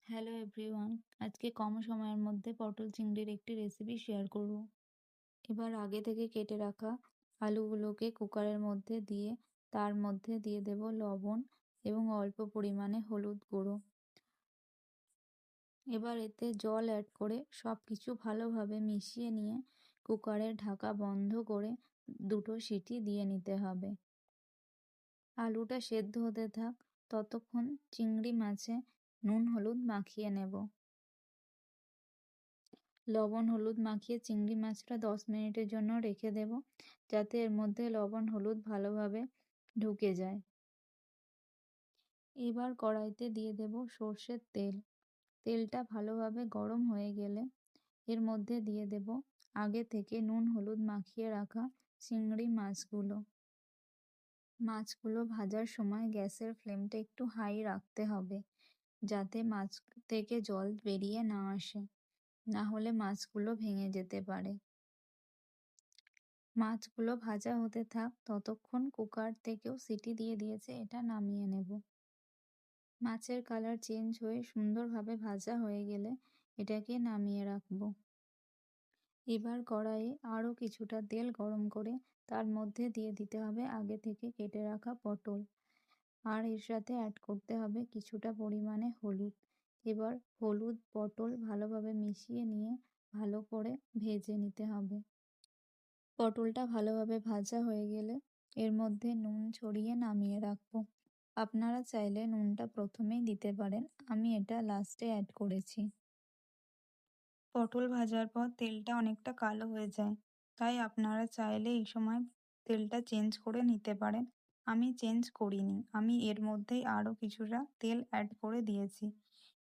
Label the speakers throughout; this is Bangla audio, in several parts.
Speaker 1: হ্যালো এভরিওয়ান, আজকে কম সময়ের মধ্যে পটল চিংড়ির একটি রেসিপি শেয়ার করব। এবার আগে থেকে কেটে রাখা আলুগুলোকে কুকারের মধ্যে দিয়ে তার মধ্যে দিয়ে দেব লবণ এবং অল্প পরিমাণে হলুদ গুঁড়ো। এবার এতে জল অ্যাড করে সব কিছু ভালোভাবে মিশিয়ে নিয়ে কুকারের ঢাকা বন্ধ করে 2টো সিটি দিয়ে নিতে হবে। আলুটা সেদ্ধ হতে থাক, ততক্ষণ চিংড়ি মাছে নুন হলুদ মাখিয়ে নেব। লবণ হলুদ মাখিয়ে চিংড়ি মাছটা 10 মিনিটের জন্য রেখে দেব, যাতে এর মধ্যে লবণ হলুদ ভালোভাবে ঢুকে যায়। এবার কড়াইতে দিয়ে দেব সর্ষের তেল। তেলটা ভালোভাবে গরম হয়ে গেলে এর মধ্যে দিয়ে দেব আগে থেকে নুন হলুদ মাখিয়ে রাখা চিংড়ি মাছগুলো। মাছগুলো ভাজার সময় গ্যাসের ফ্লেমটা একটু হাই রাখতে হবে, যাতে মাছ থেকে জল বেরিয়ে না আসে, না হলে মাছগুলো ভেঙে যেতে পারে। মাছগুলো ভাজা হতে থাক, ততক্ষণ কুকার থেকেও সিটি দিয়ে দিয়েছে, এটা নামিয়ে নেব। মাছের কালার চেঞ্জ হয়ে সুন্দরভাবে ভাজা হয়ে গেলে এটাকে নামিয়ে রাখবো। এবার কড়াইয়ে আরও কিছুটা তেল গরম করে তার মধ্যে দিয়ে দিতে হবে আগে থেকে কেটে রাখা পটল, আর এর সাথে অ্যাড করতে হবে কিছুটা পরিমাণে হলুদ। এবার হলুদ পটল ভালোভাবে মিশিয়ে নিয়ে ভালো করে ভেজে নিতে হবে। পটলটা ভালোভাবে ভাজা হয়ে গেলে এর মধ্যে নুন ছড়িয়ে নামিয়ে রাখবো। আপনারা চাইলে নুনটা প্রথমেই দিতে পারেন, আমি এটা লাস্টে অ্যাড করেছি। পটল ভাজার পর তেলটা অনেকটা কালো হয়ে যায়, তাই আপনারা চাইলে এই সময় তেলটা চেঞ্জ করে নিতে পারেন। আমি চেঞ্জ করিনি, আমি এর মধ্যেই আরও কিছুটা তেল অ্যাড করে দিয়েছি।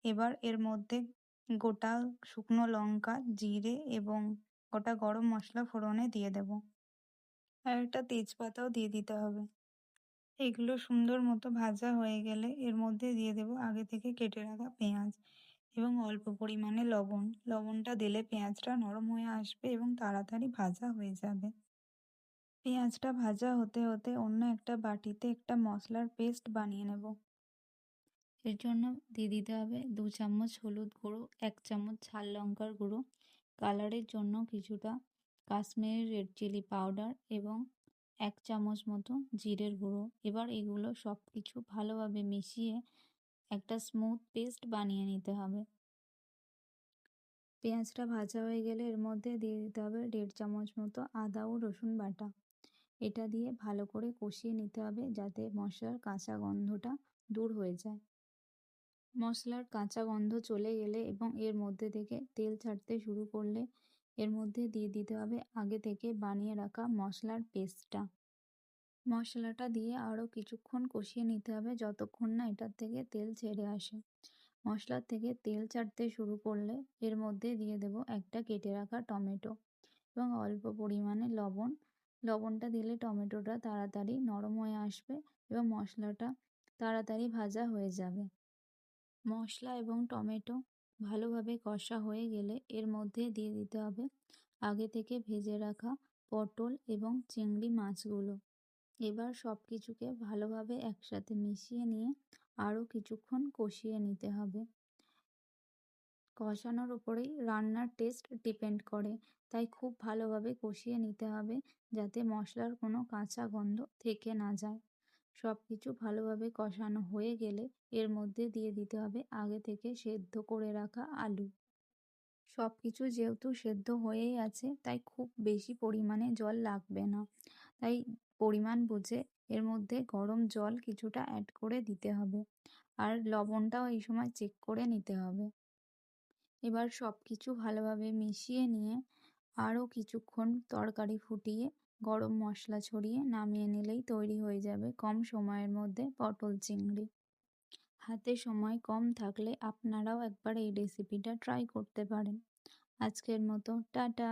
Speaker 1: এবার এর মধ্যে গোটা শুকনো লঙ্কা, জিরে এবং গোটা গরম মশলা ফোড়নে দিয়ে দেব, আর একটা তেজপাতাও দিয়ে দিতে হবে। এগুলো সুন্দর মতো ভাজা হয়ে গেলে এর মধ্যে দিয়ে দেব আগে থেকে কেটে রাখা পেঁয়াজ এবং অল্প পরিমাণে লবণ। লবণটা দিলে পেঁয়াজটা নরম হয়ে আসবে এবং তাড়াতাড়ি ভাজা হয়ে যাবে। পেঁয়াজটা ভাজা হতে হতে অন্য একটা বাটিতে একটা মশলার পেস্ট বানিয়ে নেব। এর জন্য দিয়ে দিতে হবে 2 চামচ হলুদ গুঁড়ো, 1 চামচ ঝাল লঙ্কার গুঁড়ো, কালারের জন্য কিছুটা কাশ্মীরি রেড চিলি পাউডার এবং 1 চামচ মতো জিরের গুঁড়ো। এবার এগুলো সব কিছু ভালোভাবে মিশিয়ে একটা স্মুথ পেস্ট বানিয়ে নিতে হবে। পেঁয়াজটা ভাজা হয়ে গেলে এর মধ্যে দিয়ে দিতে হবে 1.5 চামচ মতো আদা ও রসুন বাটা। এটা দিয়ে ভালো করে কষিয়ে নিতে হবে, যাতে মশলার কাঁচা গন্ধটা দূর হয়ে যায়। মশলার কাঁচা গন্ধ চলে গেলে এবং এর মধ্যে থেকে তেল ছাড়তে শুরু করলে এর মধ্যে দিয়ে দিতে হবে আগে থেকে বানিয়ে রাখা মশলার পেস্টটা। মশলাটা দিয়ে আরও কিছুক্ষণ কষিয়ে নিতে হবে, যতক্ষণ না এটার থেকে তেল ছেড়ে আসে। মশলার থেকে তেল ছাড়তে শুরু করলে এর মধ্যে দিয়ে দেব একটা কেটে রাখা টমেটো এবং অল্প পরিমাণে লবণ। লবণটা দিলে টমেটোটা তাড়াতাড়ি নরম হয়ে আসবে এবং মশলাটা তাড়াতাড়ি ভাজা হয়ে যাবে। মশলা এবং টমেটো ভালোভাবে কষা হয়ে গেলে এর মধ্যে দিয়ে দিতে হবে আগে থেকে ভেজে রাখা পটল এবং চিংড়ি মাছগুলো। এবার সব কিছুকে ভালোভাবে একসাথে মিশিয়ে নিয়ে আরও কিছুক্ষণ কষিয়ে নিতে হবে। কষানোর উপরেই রান্নার টেস্ট ডিপেন্ড করে, তাই খুব ভালোভাবে কষিয়ে নিতে হবে, যাতে মশলার কোনো কাঁচা গন্ধ থেকে না যায়। সব কিছু ভালোভাবে কষানো হয়ে গেলে এর মধ্যে দিয়ে দিতে হবে আগে থেকে সেদ্ধ করে রাখা আলু। সব কিছু যেহেতু সেদ্ধ হয়েই আছে, তাই খুব বেশি পরিমাণে জল লাগবে না, তাই পরিমাণ বুঝে এর মধ্যে গরম জল কিছুটা অ্যাড করে দিতে হবে, আর লবণটাও এই সময় চেক করে নিতে হবে। এবার সব কিছু ভালোভাবে মিশিয়ে নিয়ে আরও কিছুক্ষণ তরকারি ফুটিয়ে গরম মশলা ছড়িয়ে নামিয়ে নিলেই তৈরি হয়ে যাবে কম সময়ের মধ্যে পটল চিংড়ি। হাতে সময় কম থাকলে আপনারাও একবার এই রেসিপিটা ট্রাই করতে পারেন। আজকের মতো টাটা।